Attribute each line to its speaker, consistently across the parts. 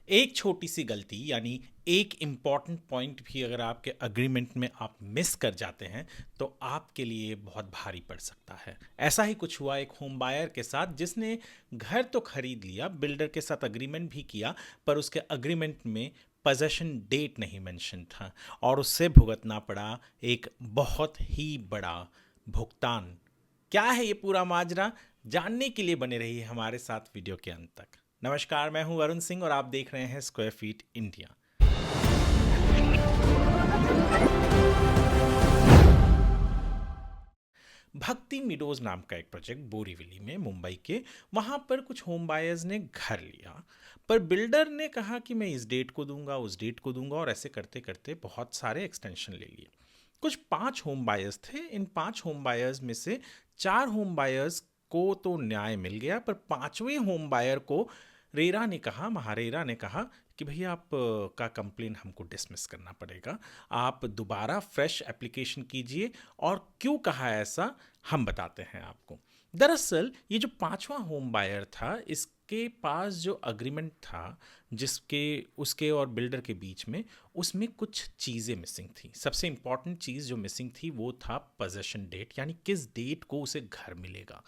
Speaker 1: एक छोटी सी गलती यानी एक इम्पॉर्टेंट पॉइंट भी अगर आपके अग्रीमेंट में आप मिस कर जाते हैं तो आपके लिए बहुत भारी पड़ सकता है। ऐसा ही कुछ हुआ एक होम बायर के साथ जिसने घर तो खरीद लिया, बिल्डर के साथ अग्रीमेंट भी किया, पर उसके अग्रीमेंट में पोजेशन डेट नहीं मेंशन था और उससे भुगतना पड़ा एक बहुत ही बड़ा भुगतान। क्या है ये पूरा माजरा? जानने के लिए बने रहिए हमारे साथ वीडियो के अंत तक। नमस्कार, मैं हूं वरुण सिंह और आप देख रहे हैं स्क्वायर फीट इंडिया। भक्ति मिडोज नाम का एक प्रोजेक्ट बोरीवली में मुंबई के, वहां पर कुछ होम बायर्स ने घर लिया, पर बिल्डर ने कहा कि मैं इस डेट को दूंगा, उस डेट को दूंगा, और ऐसे करते करते बहुत सारे एक्सटेंशन ले लिए। कुछ 5 होम बायर्स थे। इन 5 होम बायर्स में से 4 होम बायर्स को तो न्याय मिल गया, पर 5वें होम बायर को रेरा ने कहा, महारेरा ने कहा कि भैया आप का कंप्लेन हमको डिसमिस करना पड़ेगा, आप दोबारा फ्रेश एप्लीकेशन कीजिए। और क्यों कहा ऐसा हम बताते हैं आपको। दरअसल ये जो 5वां होम बायर था, इसके पास जो अग्रीमेंट था जिसके उसके और बिल्डर के बीच में, उसमें कुछ चीज़ें मिसिंग थी। सबसे इम्पॉर्टेंट चीज़ जो मिसिंग थी वो था पोजेशन डेट, यानी किस डेट को उसे घर मिलेगा।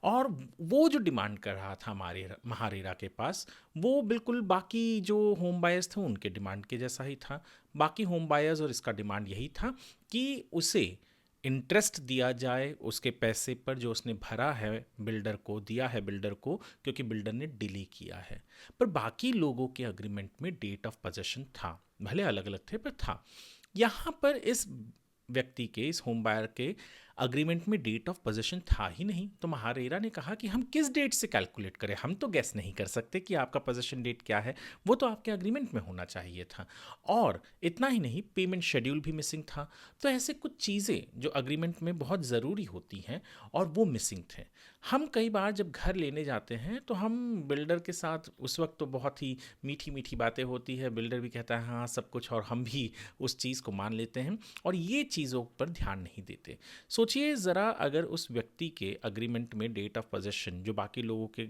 Speaker 1: और वो जो डिमांड कर रहा था हमारे महारेरा के पास, वो बिल्कुल बाकी जो होम बायर्स थे उनके डिमांड के जैसा ही था। बाकी होम बायर्स और इसका डिमांड यही था कि उसे इंटरेस्ट दिया जाए उसके पैसे पर जो उसने भरा है, बिल्डर को दिया है, बिल्डर को, क्योंकि बिल्डर ने डिले किया है। पर बाकी लोगों के अग्रीमेंट में डेट ऑफ पोजेशन था, भले अलग अलग थे पर था। यहाँ पर इस व्यक्ति के, इस होम बायर के अग्रीमेंट में डेट ऑफ पोजेशन था ही नहीं। तो महारेरा ने कहा कि हम किस डेट से कैलकुलेट करें, हम तो गैस नहीं कर सकते कि आपका पोजेशन डेट क्या है, वो तो आपके अग्रीमेंट में होना चाहिए था। और इतना ही नहीं, पेमेंट शेड्यूल भी मिसिंग था। तो ऐसे कुछ चीज़ें जो अग्रीमेंट में बहुत ज़रूरी होती हैं और वो मिसिंग थे। हम कई बार जब घर लेने जाते हैं तो हम बिल्डर के साथ उस वक्त तो बहुत ही मीठी मीठी बातें होती है, बिल्डर भी कहता है हाँ सब कुछ, और हम भी उस चीज़ को मान लेते हैं और ये चीज़ों पर ध्यान नहीं देते। सोचिए ज़रा, अगर उस व्यक्ति के अग्रीमेंट में डेट ऑफ पोजेशन जो बाकी लोगों के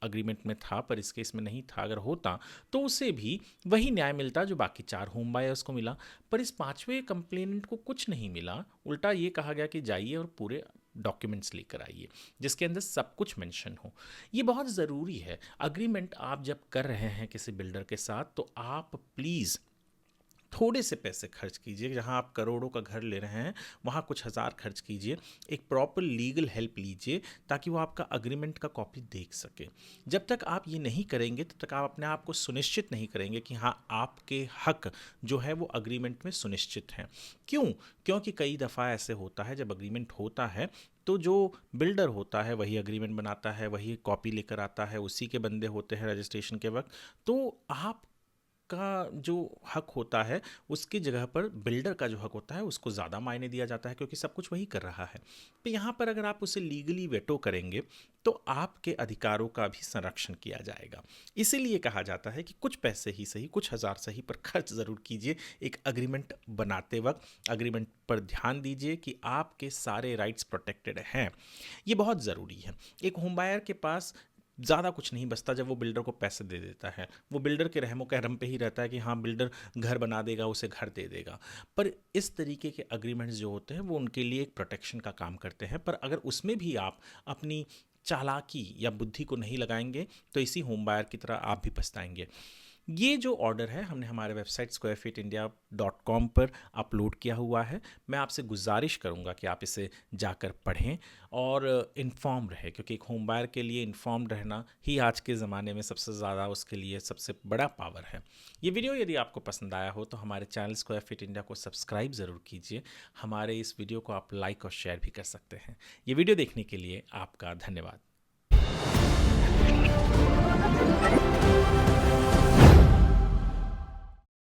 Speaker 1: अग्रीमेंट में था पर इस केस में नहीं था, अगर होता तो उसे भी वही न्याय मिलता जो बाकी 4 होम बायर्स को मिला। पर इस 5वें कंप्लेनेंट को कुछ नहीं मिला, उल्टा ये कहा गया कि जाइए और पूरे डॉक्यूमेंट्स लेकर आइए जिसके अंदर सब कुछ मेंशन हो। ये बहुत ज़रूरी है। अग्रीमेंट आप जब कर रहे हैं किसी बिल्डर के साथ तो आप प्लीज़ थोड़े से पैसे खर्च कीजिए। जहां आप करोड़ों का घर ले रहे हैं वहां कुछ हज़ार खर्च कीजिए, एक प्रॉपर लीगल हेल्प लीजिए ताकि वो आपका अग्रीमेंट का कॉपी देख सके। जब तक आप ये नहीं करेंगे तब तक आप अपने आप को सुनिश्चित नहीं करेंगे कि हाँ आपके हक जो है वो अग्रीमेंट में सुनिश्चित हैं। क्यों? क्योंकि कई दफ़ा ऐसे होता है जब अग्रीमेंट होता है तो जो बिल्डर होता है वही अग्रीमेंट बनाता है, वही कॉपी लेकर आता है, उसी के बंदे होते हैं रजिस्ट्रेशन के वक्त। तो आप का जो हक होता है उसकी जगह पर बिल्डर का जो हक होता है उसको ज़्यादा मायने दिया जाता है क्योंकि सब कुछ वही कर रहा है। तो यहाँ पर अगर आप उसे लीगली वेटो करेंगे तो आपके अधिकारों का भी संरक्षण किया जाएगा। इसीलिए कहा जाता है कि कुछ पैसे ही सही, कुछ हज़ार सही, पर खर्च ज़रूर कीजिए एक अग्रीमेंट बनाते वक्त। अग्रीमेंट पर ध्यान दीजिए कि आपके सारे राइट्स प्रोटेक्टेड हैं, ये बहुत ज़रूरी है। एक होम बायर के पास ज़्यादा कुछ नहीं बचता जब वो बिल्डर को पैसे दे देता है। वो बिल्डर के रहमो कहरम पे ही रहता है कि हाँ बिल्डर घर बना देगा, उसे घर दे देगा। पर इस तरीके के अग्रीमेंट्स जो होते हैं वो उनके लिए एक प्रोटेक्शन का काम करते हैं। पर अगर उसमें भी आप अपनी चालाकी या बुद्धि को नहीं लगाएंगे तो इसी होम बायर की तरह आप भी पछताएंगे। ये जो ऑर्डर है हमने हमारे वेबसाइट squarefeetindia.com पर अपलोड किया हुआ है। मैं आपसे गुजारिश करूंगा कि आप इसे जाकर पढ़ें और इन्फॉर्म रहें, क्योंकि एक होम बायर के लिए इन्फॉर्म रहना ही आज के ज़माने में सबसे ज़्यादा उसके लिए सबसे बड़ा पावर है। ये वीडियो यदि आपको पसंद आया हो तो हमारे चैनल स्क्वायर फीट इंडिया को सब्सक्राइब ज़रूर कीजिए। हमारे इस वीडियो को आप लाइक और शेयर भी कर सकते हैं। ये वीडियो देखने के लिए आपका धन्यवाद।